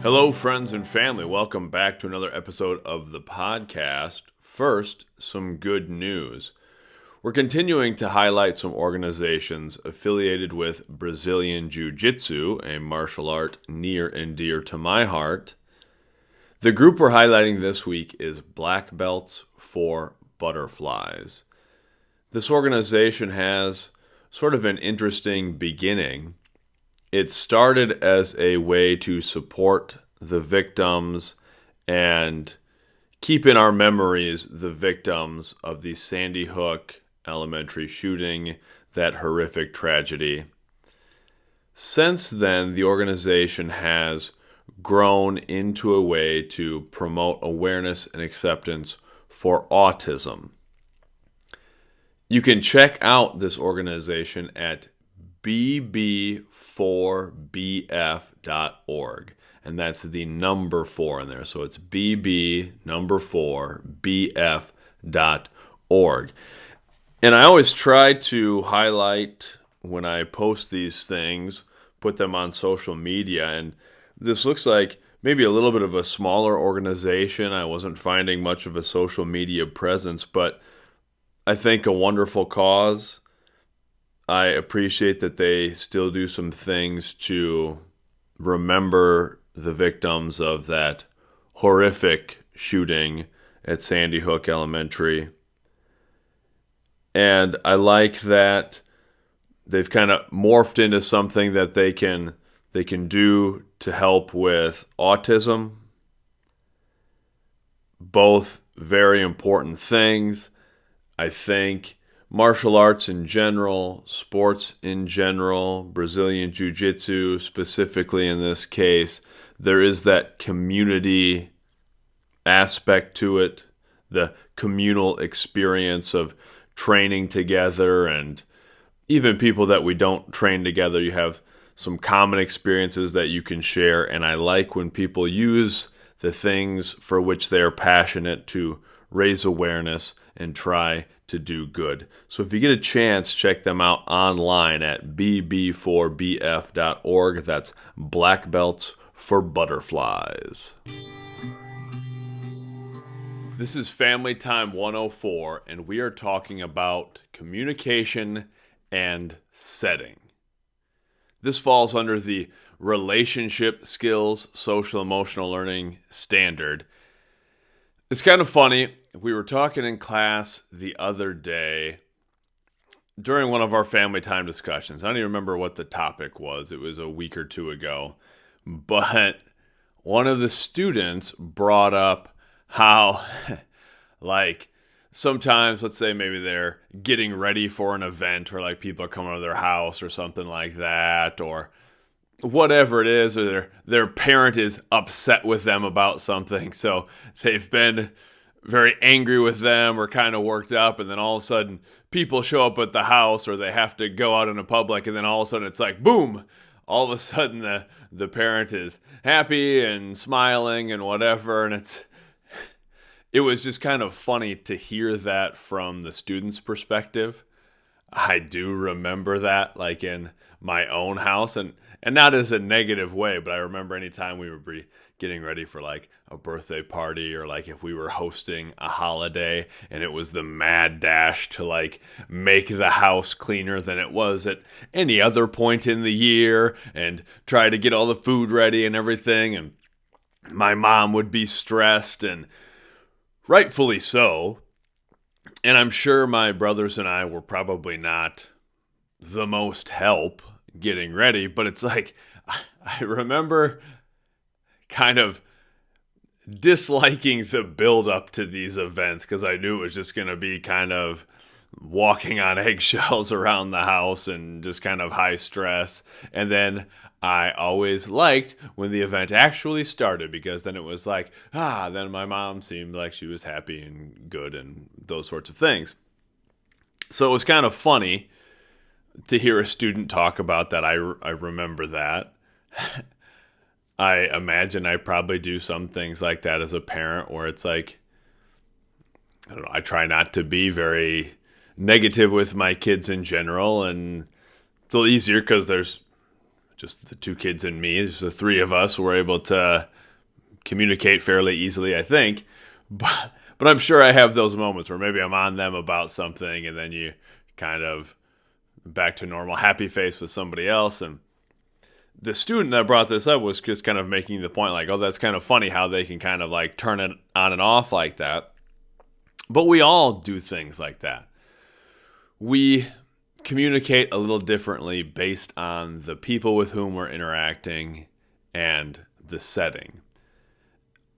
Hello, friends and family. Welcome back to another episode of the podcast. First, some good news. We're continuing to highlight some organizations affiliated with Brazilian Jiu Jitsu, a martial art near and dear to my heart. The group we're highlighting this week is Black Belts for Butterflies. This organization has sort of an interesting beginning. It started as a way to support the victims and keep in our memories the victims of the Sandy Hook elementary shooting, that horrific tragedy. Since then, the organization has grown into a way to promote awareness and acceptance for autism. You can check out this organization at bb4bf.org, and that's the number 4 in there. So it's bb4bf.org. And I always try to highlight when I post these things, put them on social media, and this looks like maybe a little bit of a smaller organization. I wasn't finding much of a social media presence, but I think a wonderful cause. I appreciate that they still do some things to remember the victims of that horrific shooting at Sandy Hook Elementary. And I like that they've kind of morphed into something that they can do to help with autism. Both very important things. I think martial arts in general, sports in general, Brazilian Jiu Jitsu specifically in this case, there is that community aspect to it, the communal experience of training together, and even people that we don't train together, you have some common experiences that you can share. And I like when people use the things for which they're passionate to raise awareness and try to do good. So if you get a chance, check them out online at bb4bf.org. That's Black Belts for Butterflies. This is Family Time 104, and we are talking about communication and setting. This falls under the Relationship Skills Social Emotional Learning Standard. It's kind of funny. We were talking in class the other day during one of our family time discussions. I don't even remember what the topic was. It was a week or two ago. But one of the students brought up how, like, sometimes, let's say maybe they're getting ready for an event, or like people are coming to their house or something like that, or whatever it is, or their parent is upset with them about something. So they've been very angry with them or kind of worked up, and then all of a sudden people show up at the house, or they have to go out in a public, and then all of a sudden it's like, boom, all of a sudden the parent is happy and smiling and whatever, and it was just kind of funny to hear that from the student's perspective. I do remember that, like in my own house, and not as a negative way, but I remember anytime we would be getting ready for like a birthday party, or like if we were hosting a holiday, and it was the mad dash to like make the house cleaner than it was at any other point in the year, and try to get all the food ready and everything, and my mom would be stressed, and rightfully so. And I'm sure my brothers and I were probably not the most help getting ready, but it's like, I remember kind of disliking the build up to these events, because I knew it was just going to be kind of walking on eggshells around the house and just kind of high stress. And then I always liked when the event actually started, because then it was like, then my mom seemed like she was happy and good and those sorts of things. So it was kind of funny to hear a student talk about that. I remember that. I imagine I probably do some things like that as a parent, where it's like, I don't know, I try not to be very negative with my kids in general, and it's a little easier because there's just the two kids and me, just the three of us, were able to communicate fairly easily, I think. But I'm sure I have those moments where maybe I'm on them about something and then you kind of back to normal happy face with somebody else. And the student that brought this up was just kind of making the point like, oh, that's kind of funny how they can kind of like turn it on and off like that. But we all do things like that. We communicate a little differently based on the people with whom we're interacting and the setting.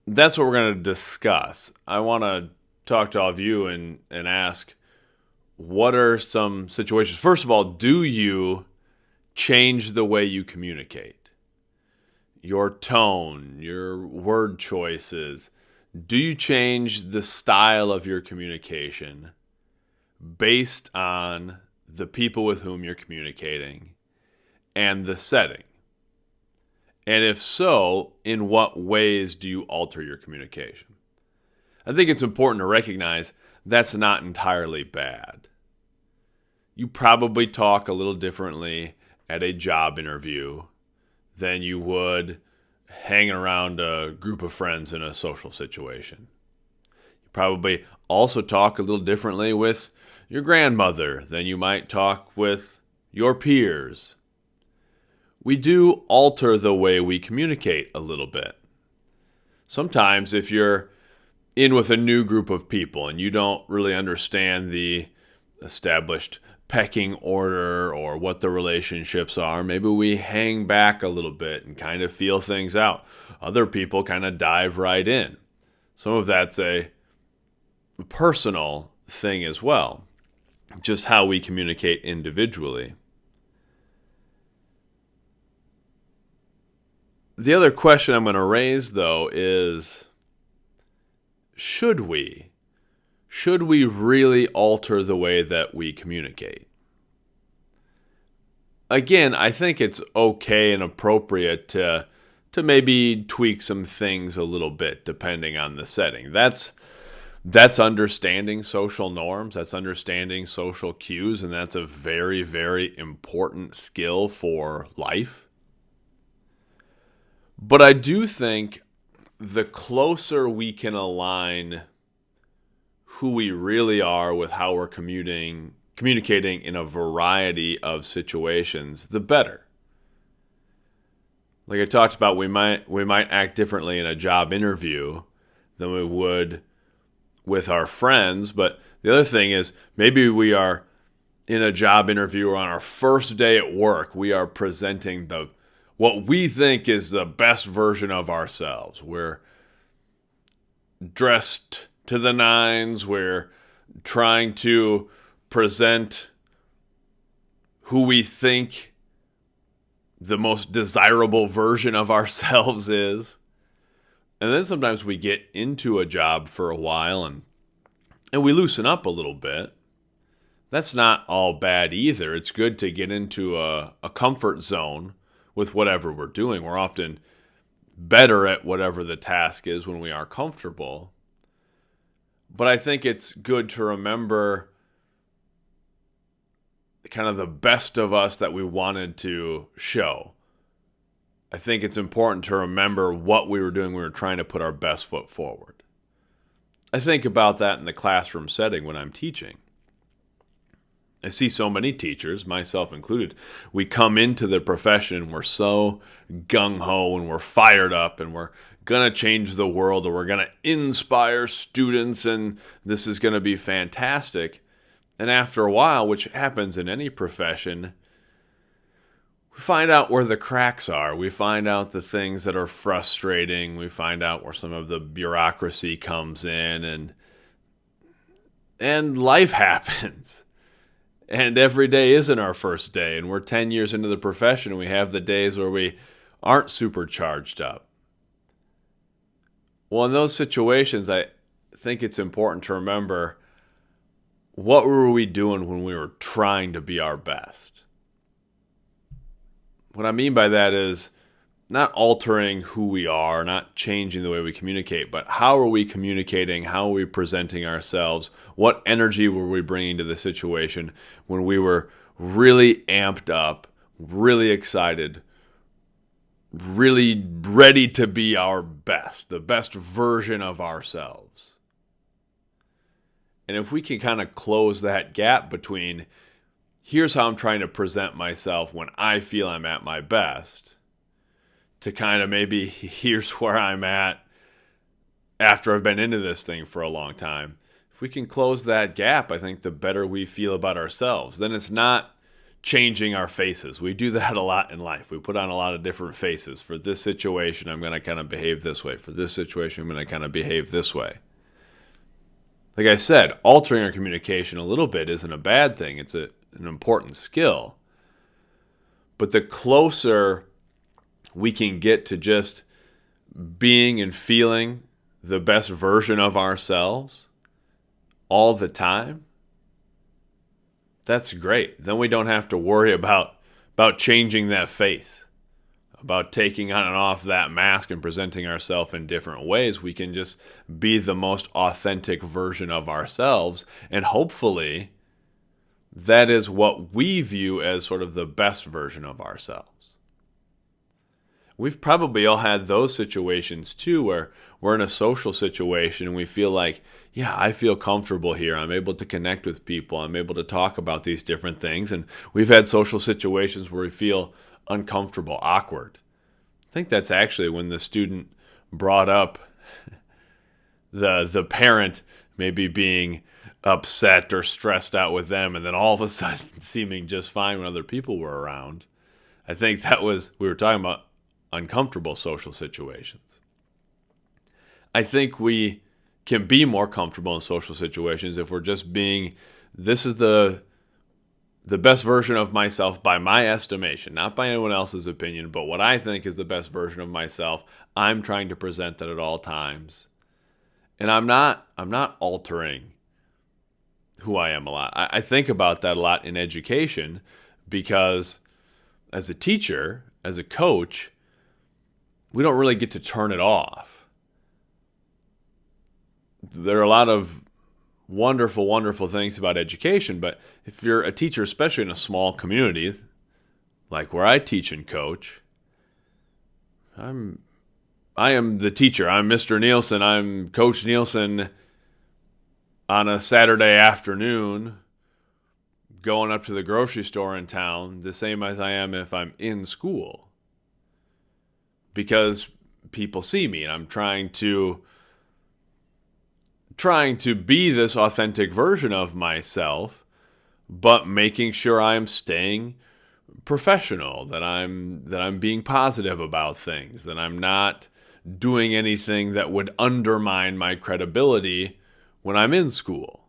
That's what we're going to discuss. I want to talk to all of you and ask, what are some situations? First of all, do you change the way you communicate? Your tone, your word choices. Do you change the style of your communication based on the people with whom you're communicating and the setting? And if so, in what ways do you alter your communication? I think it's important to recognize that's not entirely bad. You probably talk a little differently at a job interview than you would hanging around a group of friends in a social situation. You probably also talk a little differently with your grandmother than you might talk with your peers. We do alter the way we communicate a little bit. Sometimes if you're in with a new group of people and you don't really understand the established pecking order or what the relationships are, maybe we hang back a little bit and kind of feel things out. Other people kind of dive right in. Some of that's a personal thing as well, just how we communicate individually. The other question I'm going to raise, though, is should we? Should we really alter the way that we communicate? Again, I think it's okay and appropriate to maybe tweak some things a little bit depending on the setting. That's understanding social norms, that's understanding social cues, and that's a very, very important skill for life. But I do think the closer we can align who we really are with how we're communicating in a variety of situations, the better. Like I talked about, we might act differently in a job interview than we would with our friends, but the other thing is maybe we are in a job interview or on our first day at work, we are presenting what we think is the best version of ourselves. We're dressed to the nines. We're trying to present who we think the most desirable version of ourselves is. And then sometimes we get into a job for a while and we loosen up a little bit. That's not all bad either. It's good to get into a comfort zone with whatever we're doing. We're often better at whatever the task is when we are comfortable. But I think it's good to remember kind of the best of us that we wanted to show. I think it's important to remember what we were doing. We were trying to put our best foot forward. I think about that in the classroom setting when I'm teaching. I see so many teachers, myself included, we come into the profession, we're so gung-ho and we're fired up and we're going to change the world or we're going to inspire students and this is going to be fantastic. And after a while, which happens in any profession, we find out where the cracks are. We find out the things that are frustrating. We find out where some of the bureaucracy comes in and life happens. And every day isn't our first day, and we're 10 years into the profession, and we have the days where we aren't super charged up. Well, in those situations, I think it's important to remember, what were we doing when we were trying to be our best? What I mean by that is not altering who we are, not changing the way we communicate, but how are we communicating? How are we presenting ourselves? What energy were we bringing to the situation when we were really amped up, really excited, really ready to be our best, the best version of ourselves. And if we can kind of close that gap between here's how I'm trying to present myself when I feel I'm at my best, to kind of maybe here's where I'm at after I've been into this thing for a long time. If we can close that gap, I think the better we feel about ourselves. Then it's not changing our faces. We do that a lot in life. We put on a lot of different faces. For this situation, I'm going to kind of behave this way. For this situation, I'm going to kind of behave this way. Like I said, altering our communication a little bit isn't a bad thing. It's an important skill. But the closer we can get to just being and feeling the best version of ourselves all the time, that's great. Then we don't have to worry about changing that face, about taking on and off that mask and presenting ourselves in different ways. We can just be the most authentic version of ourselves, and hopefully that is what we view as sort of the best version of ourselves. We've probably all had those situations too, where we're in a social situation and we feel like, yeah, I feel comfortable here. I'm able to connect with people. I'm able to talk about these different things. And we've had social situations where we feel uncomfortable, awkward. I think that's actually when the student brought up the parent maybe being upset or stressed out with them, and then all of a sudden seeming just fine when other people were around. I think we were talking about uncomfortable social situations. I think we can be more comfortable in social situations if we're just being, this is the best version of myself by my estimation, not by anyone else's opinion, but what I think is the best version of myself. I'm trying to present that at all times. And I'm not altering who I am a lot. I think about that a lot in education, because as a teacher, as a coach, we don't really get to turn it off. There are a lot of wonderful, wonderful things about education, but if you're a teacher, especially in a small community, like where I teach and coach, I am the teacher. I'm Mr. Nielsen. I'm Coach Nielsen on a Saturday afternoon going up to the grocery store in town, the same as I am if I'm in school. Because people see me and I'm trying to be this authentic version of myself, but making sure I'm staying professional, that I'm being positive about things, that I'm not doing anything that would undermine my credibility when I'm in school.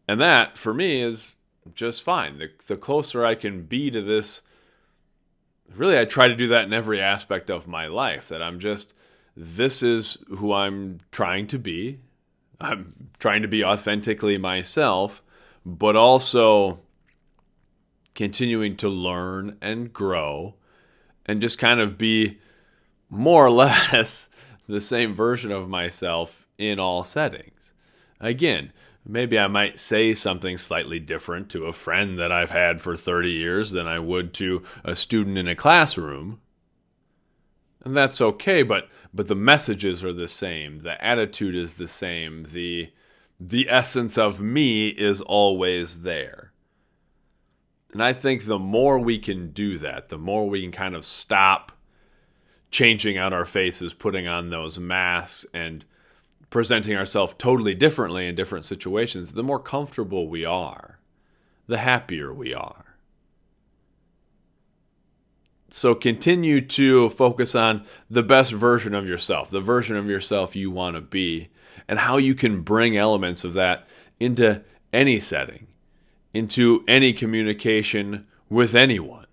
And that, for me, is just fine. The closer I can be to this, really, I try to do that in every aspect of my life, that this is who I'm trying to be. I'm trying to be authentically myself, but also continuing to learn and grow and just kind of be more or less the same version of myself in all settings. Again, maybe I might say something slightly different to a friend that I've had for 30 years than I would to a student in a classroom. And that's okay, but the messages are the same. The attitude is the same. The essence of me is always there. And I think the more we can do that, the more we can kind of stop changing out our faces, putting on those masks, and presenting ourselves totally differently in different situations, the more comfortable we are, the happier we are. So continue to focus on the best version of yourself, the version of yourself you want to be, and how you can bring elements of that into any setting, into any communication with anyone.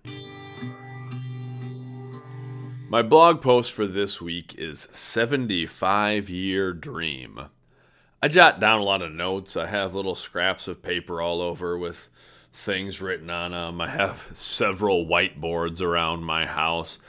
My blog post for this week is 75-Year Dream. I jot down a lot of notes. I have little scraps of paper all over with things written on them. I have several whiteboards around my house.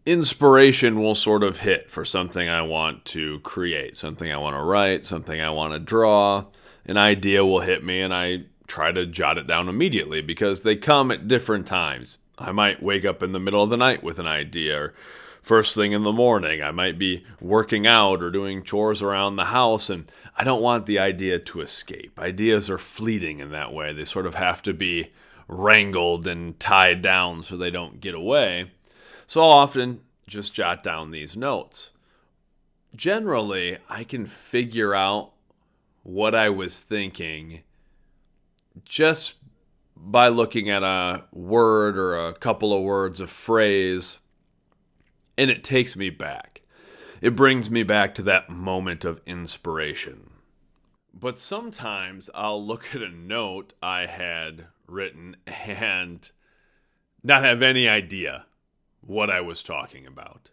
Inspiration will sort of hit for something I want to create, something I want to write, something I want to draw. An idea will hit me and I try to jot it down immediately because they come at different times. I might wake up in the middle of the night with an idea, or first thing in the morning. I might be working out or doing chores around the house, and I don't want the idea to escape. Ideas are fleeting in that way. They sort of have to be wrangled and tied down so they don't get away. So I'll often just jot down these notes. Generally, I can figure out what I was thinking just by looking at a word or a couple of words, a phrase, and it takes me back. It brings me back to that moment of inspiration. But sometimes I'll look at a note I had written and not have any idea what I was talking about.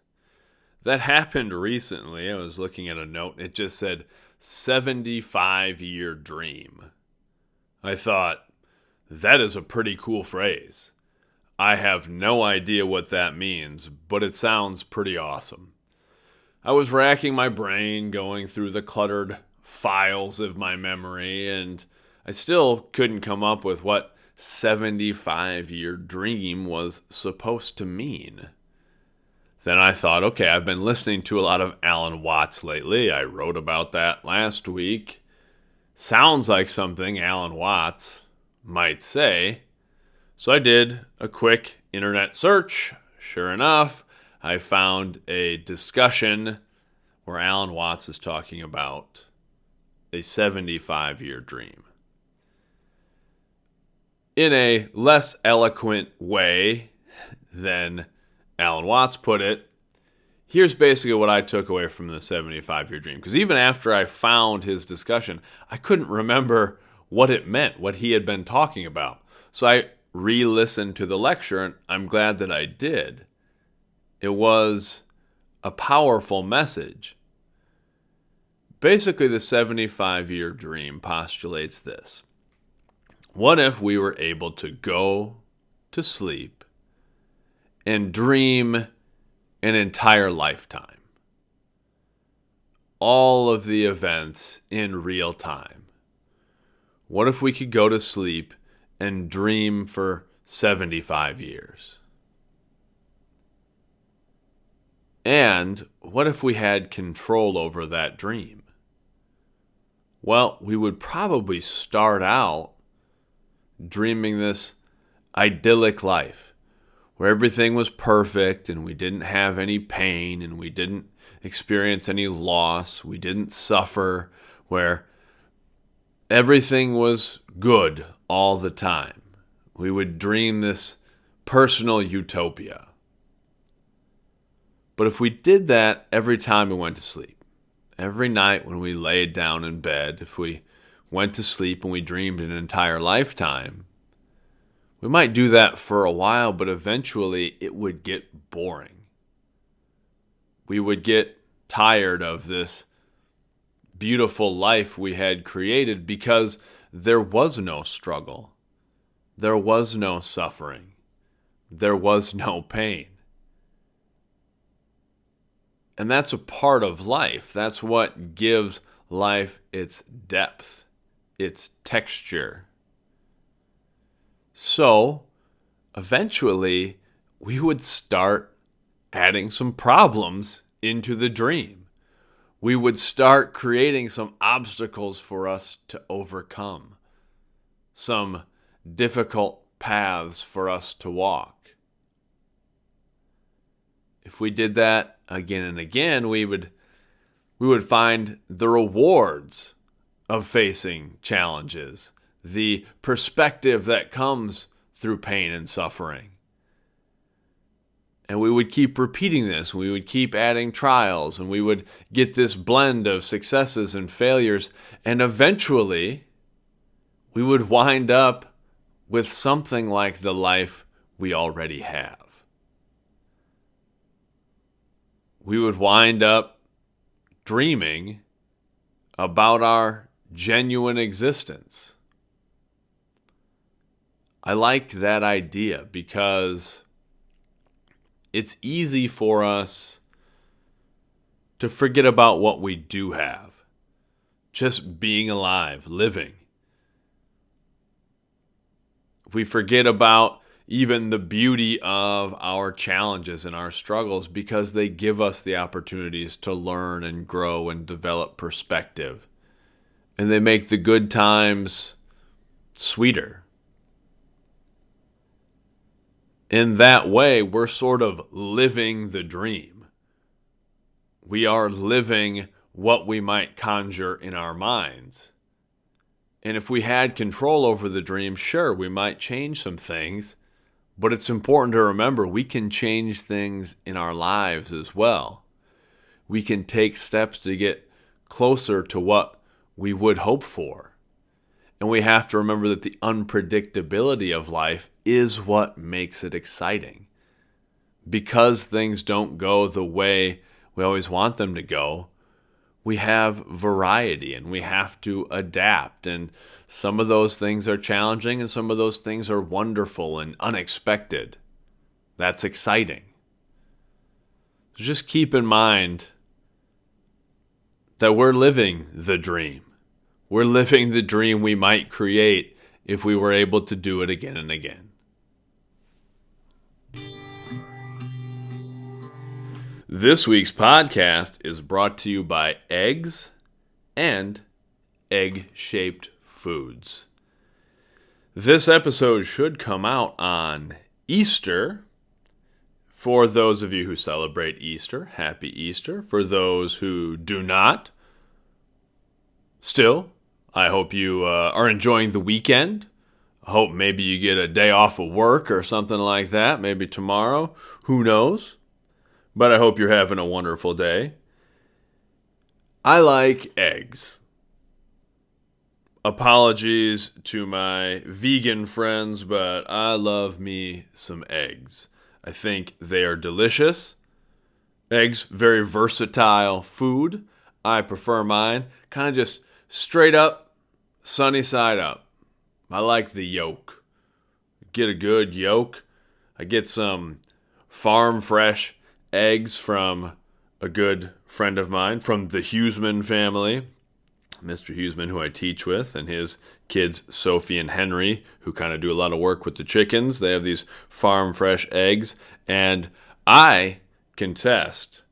That happened recently. I was looking at a note, and it just said 75-year dream. I thought, that is a pretty cool phrase. I have no idea what that means, but it sounds pretty awesome. I was racking my brain, going through the cluttered files of my memory, and I still couldn't come up with what 75-year dream was supposed to mean. Then I thought, okay, I've been listening to a lot of Alan Watts lately. I wrote about that last week. Sounds like something Alan Watts might say. So I did a quick internet search. Sure enough, I found a discussion where Alan Watts is talking about a 75-year dream. In a less eloquent way than Alan Watts put it, here's basically what I took away from the 75-year dream. Because even after I found his discussion, I couldn't remember what it meant, what he had been talking about. So I re-listened to the lecture, and I'm glad that I did. It was a powerful message. Basically, the 75-year dream postulates this. What if we were able to go to sleep and dream an entire lifetime? All of the events in real time. What if we could go to sleep and dream for 75 years? And what if we had control over that dream? Well, we would probably start out dreaming this idyllic life where everything was perfect and we didn't have any pain and we didn't experience any loss, we didn't suffer, where everything was good all the time. We would dream this personal utopia. But if we did that every time we went to sleep, every night when we laid down in bed, if we went to sleep and we dreamed an entire lifetime, we might do that for a while, but eventually it would get boring. We would get tired of this beautiful life we had created because there was no struggle. There was no suffering. There was no pain. And that's a part of life. That's what gives life its depth, its texture. So, eventually, we would start adding some problems into the dream. We would start creating some obstacles for us to overcome, some difficult paths for us to walk. If we did that again and again, we would find the rewards of facing challenges, the perspective that comes through pain and suffering. And we would keep repeating this. We would keep adding trials, and we would get this blend of successes and failures. And eventually, we would wind up with something like the life we already have. We would wind up dreaming about our genuine existence. I liked that idea because it's easy for us to forget about what we do have. Just being alive, living. We forget about even the beauty of our challenges and our struggles, because they give us the opportunities to learn and grow and develop perspective. And they make the good times sweeter. In that way, we're sort of living the dream. We are living what we might conjure in our minds. And if we had control over the dream, sure, we might change some things, but it's important to remember we can change things in our lives as well. We can take steps to get closer to what we would hope for. And we have to remember that the unpredictability of life is what makes it exciting. Because things don't go the way we always want them to go, we have variety and we have to adapt. And some of those things are challenging and some of those things are wonderful and unexpected. That's exciting. So just keep in mind that we're living the dream. We're living the dream we might create if we were able to do it again and again. This week's podcast is brought to you by eggs and egg-shaped foods. This episode should come out on Easter. For those of you who celebrate Easter, happy Easter. For those who do not, still, I hope you are enjoying the weekend. I hope maybe you get a day off of work or something like that, maybe tomorrow. Who knows? But I hope you're having a wonderful day. I like eggs. Apologies to my vegan friends, but I love me some eggs. I think they are delicious. Eggs, very versatile food. I prefer mine kind of just straight up, sunny side up. I like the yolk. Get a good yolk. I get some farm fresh eggs from a good friend of mine from the Huseman family. Mr. Huseman, who I teach with, and his kids, Sophie and Henry, who kind of do a lot of work with the chickens. They have these farm fresh eggs, and I contest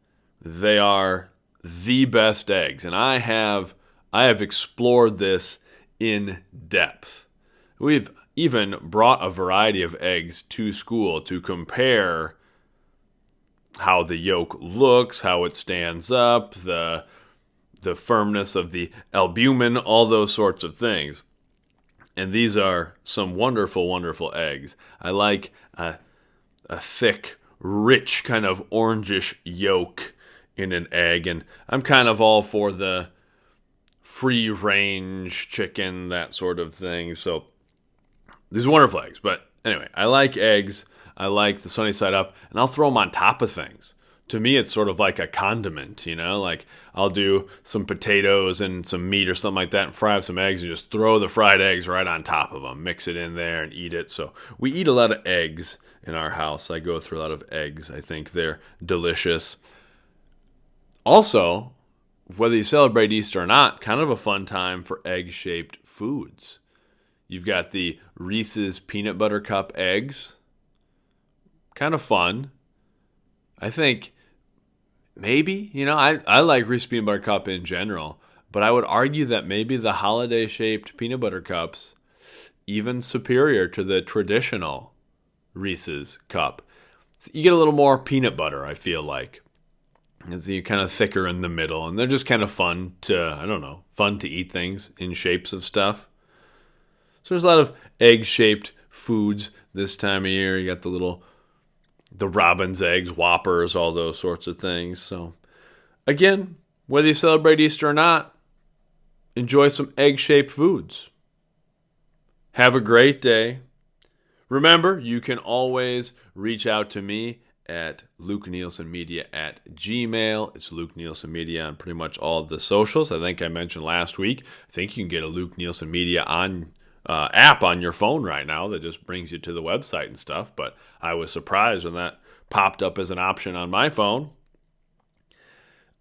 they are the best eggs. And I have explored this in depth. We've even brought a variety of eggs to school to compare how the yolk looks, how it stands up, the firmness of the albumin, all those sorts of things. And these are some wonderful, wonderful eggs. I like a thick, rich, kind of orangish yolk in an egg. And I'm kind of all for the free-range chicken, that sort of thing. So these are wonderful eggs. But anyway, I like eggs. I like the sunny side up. And I'll throw them on top of things. To me, it's sort of like a condiment, like I'll do some potatoes and some meat or something like that and fry up some eggs and just throw the fried eggs right on top of them, mix it in there and eat it. So we eat a lot of eggs in our house. I go through a lot of eggs. I think they're delicious. Also, whether you celebrate Easter or not, kind of a fun time for egg-shaped foods. You've got the Reese's Peanut Butter Cup eggs. Kind of fun. I think maybe, I like Reese's Peanut Butter Cup in general, but I would argue that maybe the holiday-shaped peanut butter cups even superior to the traditional Reese's cup. So you get a little more peanut butter, I feel like. It's kind of thicker in the middle, and they're just kind of fun to eat things in shapes of stuff. So there's a lot of egg-shaped foods this time of year. You got the robin's eggs, Whoppers, all those sorts of things. So, again, whether you celebrate Easter or not, enjoy some egg-shaped foods. Have a great day. Remember, you can always reach out to me at Luke Nielsen Media at Gmail. It's Luke Nielsen Media on pretty much all of the socials. I think I mentioned last week. I think you can get a Luke Nielsen Media app on your phone right now that just brings you to the website and stuff, but I was surprised when that popped up as an option on my phone.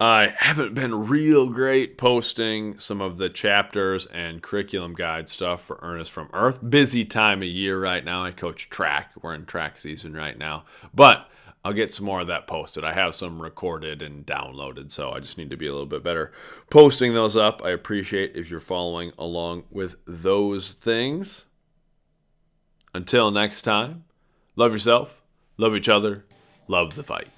I haven't been real great posting some of the chapters and curriculum guide stuff for Ernest from Earth. Busy time of year right now. I coach track. We're in track season right now. But I'll get some more of that posted. I have some recorded and downloaded, so I just need to be a little bit better posting those up. I appreciate if you're following along with those things. Until next time, love yourself, love each other, love the fight.